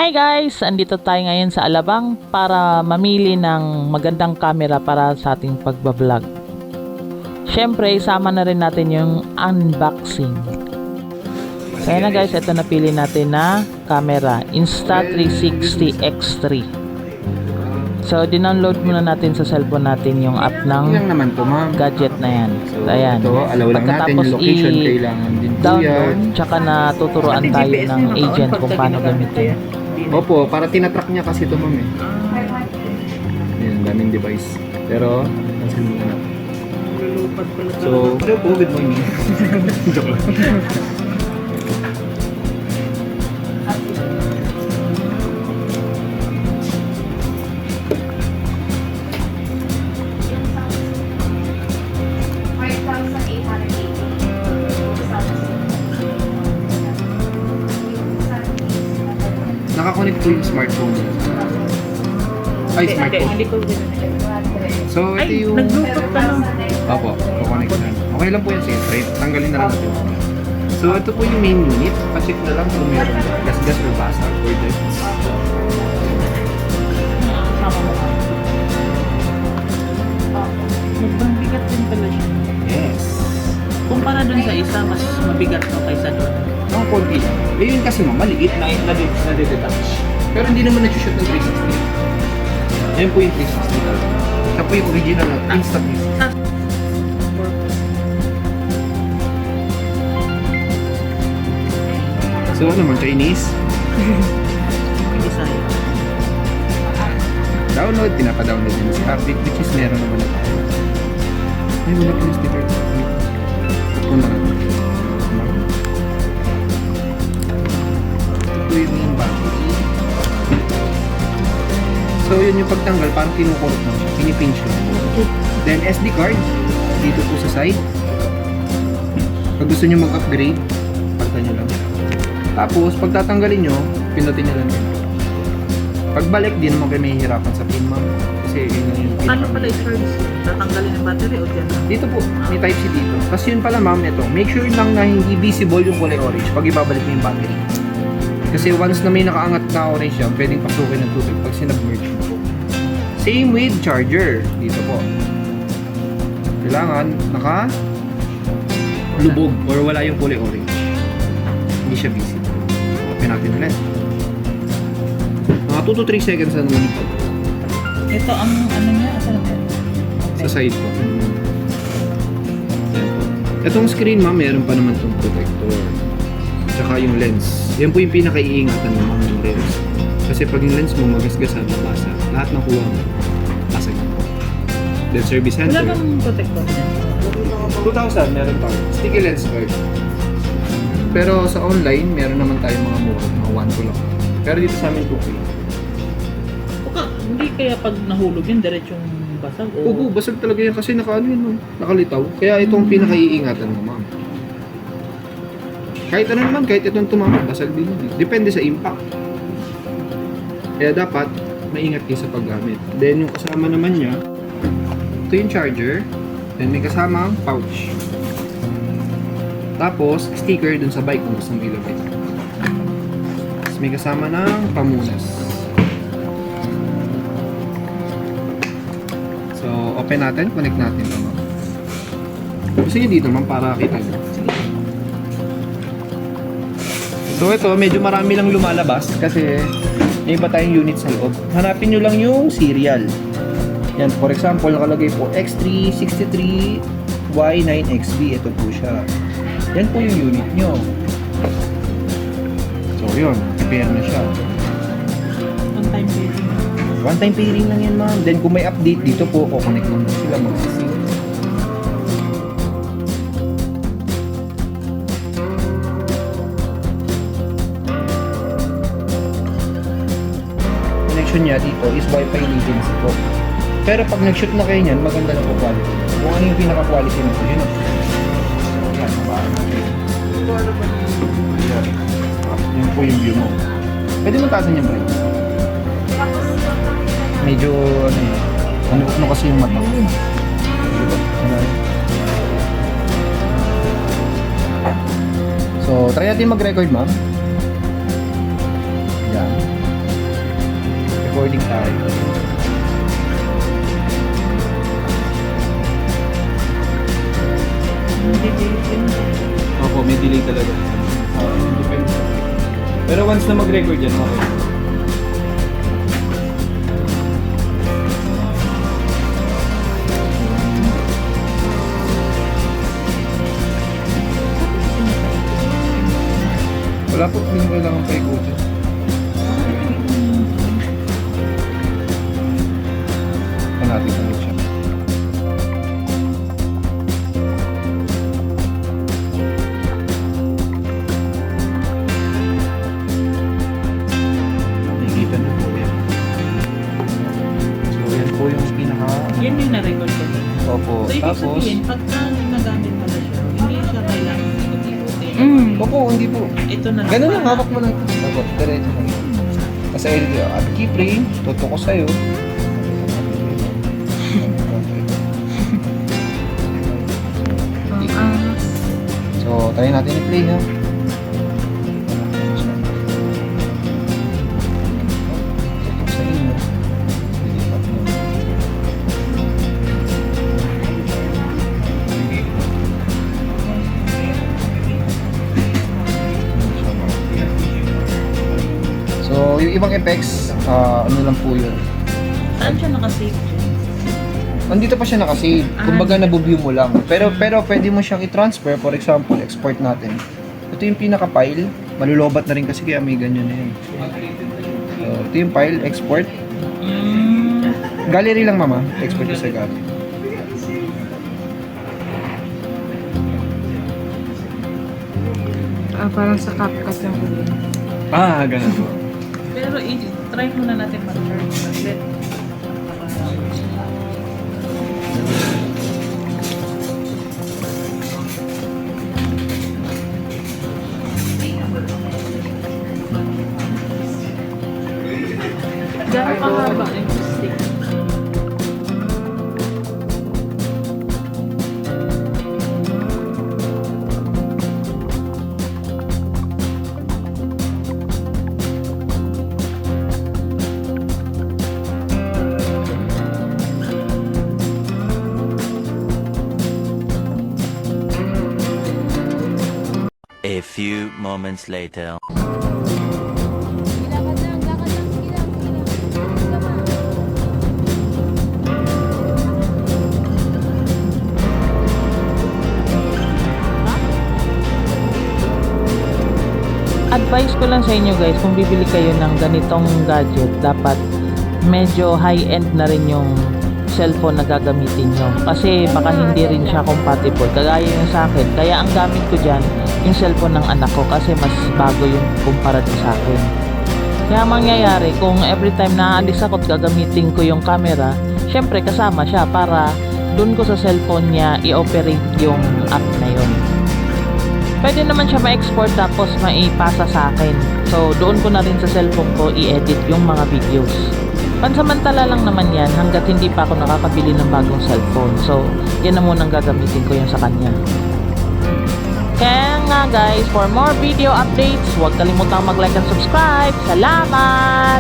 Hi guys! Andito tayo ngayon sa Alabang para mamili ng magandang camera para sa ating pagbablog. Siyempre, isama na rin natin yung unboxing. Kaya na guys, ito napili natin na camera, Insta360 X3. So, dinownload muna natin sa cellphone natin yung app ng gadget na yan. So, ayan. Pagkatapos i-download, tsaka na tuturuan tayo ng agent kung paano gamitin. Opo, para tinatrack niya kasi ito ma'am eh. Ayan, daming device. Pero, pansin mo na. So, hello po, good morning. Joke lang. Nakakonect po yung smartphone. Ay, smartphone. So, ito yung... Nag-bluetooth ka lang. Opo, kukonect na. Okay lang po yan, sige. Try, tanggalin na lang natin. So, ito po yung main unit. Pa-check na lang kung meron gas-gas or basag or dirt. Mabigat din pala siya. Yes. Kumpara dun sa isa, mas mabigat no kaysa doon. Mga konti lang. Eh, yun kasi maliit na na-detach. Pero hindi naman nag-shoot ng 360. Yan po yung 360 talaga. Siya po yung original na instant. So ano naman, Chinese? Hindi sa'yo. Download, pinapa-download din si Epic, which is meron naman na tayo. Ay, wala po yung sticker. Ito na lang. Ito yung main battery. So yun yung pagtanggal, parang kinukurot lang siya, pinipinch lang. Then SD card, dito po sa side. Pag gusto nyo mag-upgrade, pagka nyo lang. Tapos, pag tatanggalin nyo, pinutin nyo lang yun. Pagbalik, di naman kayo may hihirapan sa pin, ma'am. Kasi yun yung pin. Ano pala i-service? Tatanggalin yung battery o dyan? Dito po, may Type-C dito. Tapos yun pala, ma'am, ito. Make sure lang na hindi visible yung kulay orange pag ibabalik mo yung battery. Kasi once na may nakaangat na orange yan, pwedeng pasukin ng tubig pag sinubmerge mo po. Same with charger. Dito po. Kailangan lubog or wala yung kulay orange. Hindi siya visible. Open natin ulit. Mga 2 to 3 seconds na naman ito. Ito ang ano niya? Asan na? Sa side po. Ayan po. Itong screen, ma'am, meron pa naman itong protector. Tsaka yung lens. Yan po yung pinaka-iingatan ng mga lens. Kasi pag yung lens mo magasgasan, mabasa. Lahat ng kuha mo, basag. Then service Wala center. bang protector niya? 2,000 meron pa. Sticky lens card. Pero sa online, meron naman tayo mga mura. Mga 1 to lang. Pero dito sa amin 2K. Hindi kaya pag nahulog yun, diretsong basag? Oo, basag talaga yan kasi nakaano yun, no? Nakalitaw. Kaya itong pinaka-iingatan mo, ma'am. Kahit ano naman, kahit itong tumama, basag din yun. Depende sa impact. Kaya dapat, maingat kayo sa paggamit. Then, yung kasama naman niya, ito yung charger. Then, may kasamang pouch. Tapos, sticker dun sa bike kung gusto mo ilagay. Tapos, may kasama ng pamunas. So, open natin, connect natin ito. Gusto nyo dito naman para kita nyo. So ito, medyo marami lang lumalabas kasi may iba tayong unit sa loob. Hanapin nyo lang yung serial. Yan, for example, nakalagay po X363Y9XB. Ito po siya. Yan po yung unit nyo. So yun, prepare na siya. One time pairing. One time pairing lang yan, ma'am. Then kung may update dito po, connect lang sila magsisig. Niya dito is Wi-Fi latency po. Pero pag nag-shoot na kayo niyan, maganda na po quality. Kung ano yung pinaka-quality nito, yun o. Yan, nabaan natin. Yun po yung view mo. Pwede mo taasan yung bright. Medyo, ano yun, ano kasi yung mata. So, try natin mag-record, ma'am. Yan. recording tayo. Opo, may delay talaga. Depende. Pero once na mag-record yan, okay. Wala po, hindi mo kailangan pa ikutin. Natin ulit siya. Nakikita niyo po yan. So, yan po yung pinaka... Yan yung na-record ko. Opo. So, ibig Tapos... sabihin, pagka nagamit pala siya, hindi siya kailangan ikot-ikutin. Opo, hindi po. Ito na lang. Ganun lang, hawak mo lang. Opo, diretso lang. Kasi edit yun. At keyframe, tuto ko sa'yo. So, try natin i-play ha. Tutok sa inyo. Dilipat mo. So, yung ibang effects, ano lang po yun. Saan siya nakasave dyan? Nandito pa siya nakasave. Kumbaga nabuview mo lang. Pero pwede mo siyang i-transfer. For example, export natin. Ito yung pinaka-file. Malulobat na rin kasi kaya may ganyan na yan. So, ito yung file, export. Gallery lang mama. Export ko sa gallery. Parang sa CapCut lang po yun. Ganun po. Pero try muna natin mag-charge. Let Gano'n kahaba yung stick? A few moments later. Advice ko lang sa inyo guys, kung bibili kayo ng ganitong gadget, dapat medyo high-end na rin yung cellphone na gagamitin nyo. Kasi baka hindi rin siya compatible. Kagaya yung sa akin. Kaya ang gamit ko dyan, yung cellphone ng anak ko kasi mas bago yung kumpara sa akin. Kaya mangyayari, kung every time na aalis ako at gagamitin ko yung camera, syempre kasama siya para dun ko sa cellphone niya i-operate yung app na yun. Pwede naman siya ma-export tapos maipasa sa akin. So, doon ko na rin sa cellphone ko i-edit yung mga videos. Pansamantala lang naman yan hanggat hindi pa ako nakakabili ng bagong cellphone. So, yan na munang gagamitin ko yung sa kanya. Kaya nga guys, for more video updates, huwag kalimutang mag-like and subscribe. Salamat!